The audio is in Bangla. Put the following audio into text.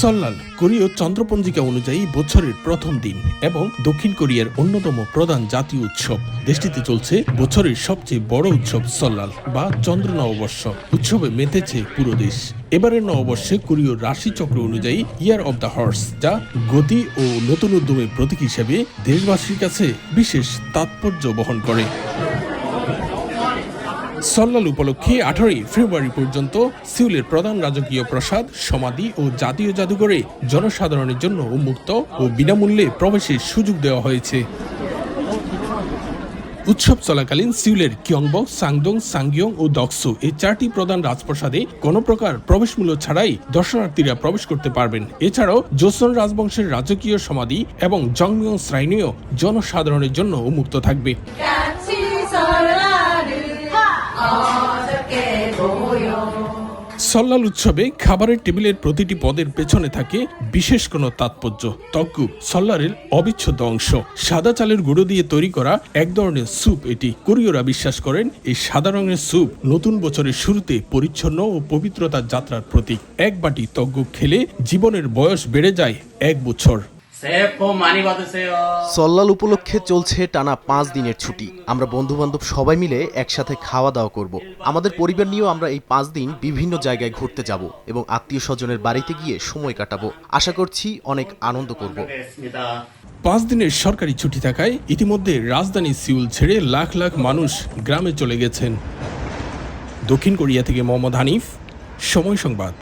সল্লাল কোরীয় চন্দ্রপঞ্জিকা অনুযায়ী বছরের প্রথম দিন এবং দক্ষিণ কোরিয়ার অন্যতম প্রধান জাতীয় উৎসব। দেশটিতে চলছে বছরের সবচেয়ে বড় উৎসব সল্লাল বা চন্দ্র নববর্ষ। উৎসবে মেতেছে পুরো দেশ। এবারের নববর্ষে কোরীয় রাশিচক্র অনুযায়ী ইয়ার অব দ্য হর্স, যা গতি ও নতুন উদ্যমের প্রতীক হিসেবে দেশবাসীর কাছে বিশেষ তাৎপর্য বহন করে। সল্লাল উপলক্ষে 18 ফেব্রুয়ারি পর্যন্ত সিউলের প্রধান রাজকীয় প্রাসাদ, সমাধি ও জাতীয় জাদুঘরে জনসাধারণের জন্য উন্মুক্ত ও বিনামূল্যে প্রবেশের সুযোগ দেওয়া হয়েছে। উৎসব চলাকালীন সিউলের কিয়ংবক, সাংদং, সাংগিয়ং ও দকসু এই 4টি প্রধান রাজপ্রাসাদে কোনো প্রকার প্রবেশ মূল্য ছাড়াই দর্শনার্থীরা প্রবেশ করতে পারবেন। এছাড়াও জোসন রাজবংশের রাজকীয় সমাধি এবং জংমিয়ং শ্রাইনিও জনসাধারণের জন্য উন্মুক্ত থাকবে। সল্লাল উৎসবে খাবারের টেবিলের প্রতিটি পদের পেছনে থাকে বিশেষ কোনো তাৎপর্য। তগ্গুক সল্লালের অবিচ্ছেদ্য অংশ। সাদা চালের গুঁড়ো দিয়ে তৈরি করা এক ধরনের স্যুপ এটি। কোরীয়রা বিশ্বাস করেন এই সাদা রঙের স্যুপ নতুন বছরের শুরুতে পরিচ্ছন্ন ও পবিত্রতার যাত্রার প্রতীক। এক বাটি তগ্গুক খেলে জীবনের বয়স বেড়ে যায় 1 বছর। সল্লাল উপলক্ষে চলছে টানা 5 দিনের ছুটি। আমরা বন্ধু-বান্ধব সবাই মিলে একসাথে খাওয়া দাওয়া করব। আমাদের পরিবার নিয়েও আমরা এই 5 দিন বিভিন্ন জায়গায় ঘুরতে যাব এবং আত্মীয় স্বজনের বাড়িতে গিয়ে সময় কাটাবো। আশা করছি অনেক আনন্দ করব। 5 দিনের সরকারি ছুটি থাকায় ইতিমধ্যে রাজধানী সিউল ছেড়ে লাখ লাখ মানুষ গ্রামে চলে গেছেন। দক্ষিণ কোরিয়া থেকে মোহাম্মদ হানিফ, সময় সংবাদ।